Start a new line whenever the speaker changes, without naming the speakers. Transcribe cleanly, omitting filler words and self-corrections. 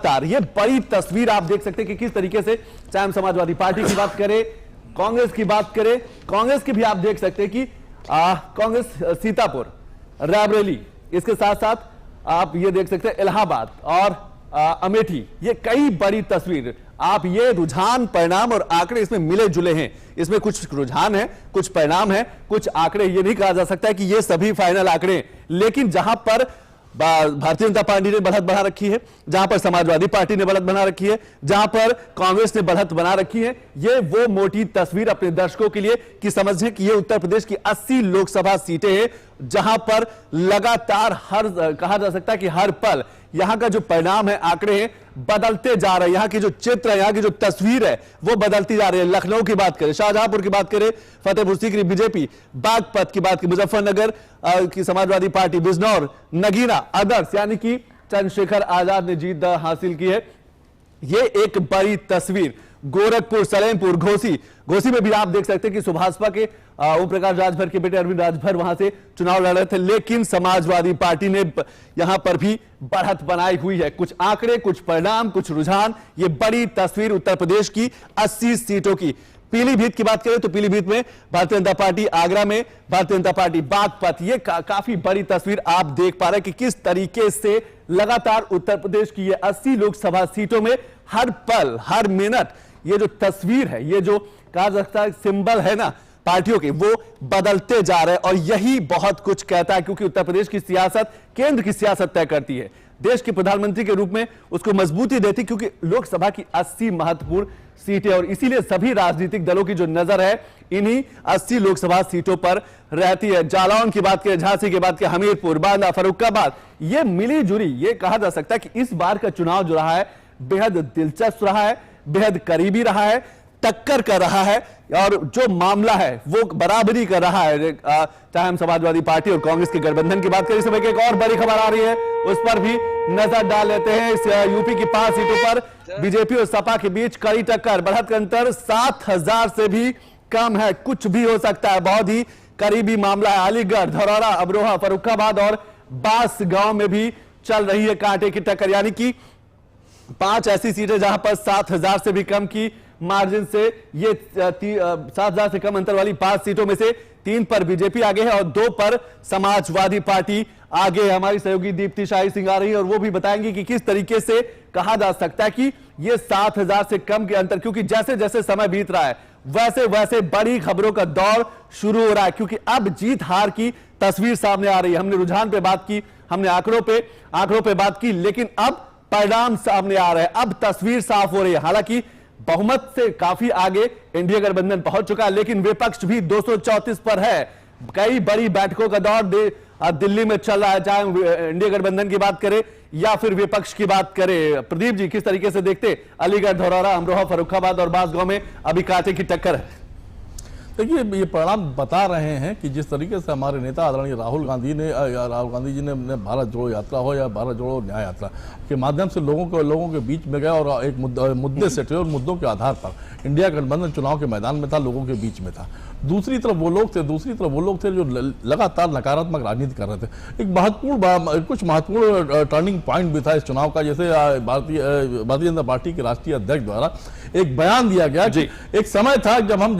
लगातार ये बड़ी तस्वीर आप देख सकते हैं कि किस तरीके से, चाहे हम समाजवादी पार्टी की बात करें, कांग्रेस की बात करें, कांग्रेस की भी आप देख सकते हैं कि कांग्रेस सीतापुर, रायबरेली, इसके साथ साथ आप ये देख सकते हैं इलाहाबाद और अमेठी, ये कई बड़ी तस्वीर। आप ये रुझान, परिणाम और आंकड़े इसमें मिले जुले हैं। इसमें कुछ रुझान है, कुछ परिणाम है, कुछ आंकड़े। ये नहीं कहा जा सकता है कि ये सभी फाइनल आंकड़े, लेकिन जहां पर भारतीय जनता पार्टी ने बढ़त बना रखी है, जहां पर समाजवादी पार्टी ने बढ़त बना रखी है, जहां पर कांग्रेस ने बढ़त बना रखी है, ये वो मोटी तस्वीर अपने दर्शकों के लिए कि समझें कि ये उत्तर प्रदेश की 80 लोकसभा सीटें हैं, जहां पर लगातार कहा जा सकता है कि हर पल यहां का जो परिणाम है, आंकड़े हैं, बदलते जा रहे हैं। यहां की जो चित्र है, यहां की जो तस्वीर है, वो बदलती जा रही है। लखनऊ की बात करें, शाहजहांपुर की बात करें, फतेहपुर सीकरी बीजेपी, बागपत की बात करें, मुजफ्फरनगर की समाजवादी पार्टी, बिजनौर, नगीना, आदर्श, यानी कि चंद्रशेखर आजाद ने जीत हासिल की है। ये एक बड़ी तस्वीर। गोरखपुर, सलेमपुर, घोसी में भी आप देख सकते हैं कि सुभाषपा के ओम प्रकाश राजभर के बेटे अरविंद राजभर वहां से चुनाव लड़ रहे थे, लेकिन समाजवादी पार्टी ने यहां पर भी बढ़त बनाई हुई है। कुछ आंकड़े, कुछ परिणाम, कुछ रुझान, ये बड़ी तस्वीर उत्तर प्रदेश की 80 सीटों की। पीलीभीत की बात करें तो पीलीभीत में भारतीय जनता पार्टी, आगरा में भारतीय जनता पार्टी, बागपत, ये काफी बड़ी तस्वीर आप देख पा रहे हैं कि किस तरीके से लगातार उत्तर प्रदेश की ये 80 लोकसभा सीटों में हर पल, हर मिनट, ये जो तस्वीर है, ये जो कहा जाता है सिंबल है ना पार्टियों के, वो बदलते जा रहे हैं। और यही बहुत कुछ कहता है, क्योंकि उत्तर प्रदेश की सियासत केंद्र की सियासत तय करती है। देश के प्रधानमंत्री के रूप में उसको मजबूती देती, क्योंकि लोकसभा की 80 महत्वपूर्ण सीटें, और इसीलिए सभी राजनीतिक दलों की जो नजर है इन्हीं 80 लोकसभा सीटों पर रहती है। जालौन की बात करें, झांसी की बात करें, हमीरपुर, बांदा, फर्रुखाबाद, ये मिली जुली, ये कहा जा सकता है कि इस बार का चुनाव जो रहा है बेहद दिलचस्प रहा है, बेहद करीबी रहा है, टक्कर कर रहा है, और जो मामला है वो बराबरी कर रहा है। चाहे हम समाजवादी पार्टी और कांग्रेस के गठबंधन की बात करें, इस समय की एक और बड़ी खबर आ रही है, उस पर भी नजर डाल लेते हैं। इस यूपी की 5 सीटों पर बीजेपी और सपा के बीच कड़ी टक्कर, बढ़त का अंतर 7,000 से भी कम है। कुछ भी हो सकता है, बहुत ही करीबी मामला है। अलीगढ़, धरौरा, अमरोहा, फर्रुखाबाद और बांसगांव में भी चल रही है कांटे की टक्कर, यानी कि 5 ऐसी सीटें जहां पर 7,000 से भी कम की मार्जिन से, ये 7,000 से कम अंतर वाली 5 सीटों में से 3 पर बीजेपी आगे है और 2 पर समाजवादी पार्टी आगे है। हमारी सहयोगी दीप्ति शाही सिंह आ रही है और वो भी बताएंगे कि किस तरीके से कहा जा सकता है कि ये 7,000 से कम के अंतर, क्योंकि जैसे जैसे समय बीत रहा है वैसे वैसे बड़ी खबरों का दौर शुरू हो रहा है, क्योंकि अब जीत हार की तस्वीर सामने आ रही है। हमने रुझान पे बात की, हमने आंकड़ों पे बात की, लेकिन अब परिणाम सामने आ रहे हैं, अब तस्वीर साफ हो रही है। हालांकि बहुमत से काफी आगे एनडीए गठबंधन पहुंच चुका है, लेकिन विपक्ष भी 234 पर है। कई बड़ी बैठकों का दौर दिल्ली में चल रहा है, चाहे एनडीए गठबंधन की बात करें या फिर विपक्ष की बात करें। प्रदीप जी, किस तरीके से देखते अलीगढ़, धरौरा, अमरोहा, फर्रुखाबाद और बांसगांव में अभी कांटे की टक्कर है?
देखिए, ये परिणाम बता रहे हैं कि जिस तरीके से हमारे नेता आदरणीय राहुल गांधी जी ने भारत जोड़ो यात्रा हो या भारत जोड़ो न्याय यात्रा के माध्यम से लोगों के बीच में गए और एक मुद्दे सेट हुए और मुद्दों के आधार पर इंडिया गठबंधन चुनाव के मैदान में था, लोगों के बीच में था। दूसरी तरफ वो लोग थे जो लगातार नकारात्मक राजनीति कर रहे थे। एक कुछ महत्वपूर्ण टर्निंग पॉइंट भी था इस चुनाव का, जैसे भारतीय जनता पार्टी के राष्ट्रीय अध्यक्ष द्वारा एक बयान दिया गया कि एक समय था जब हम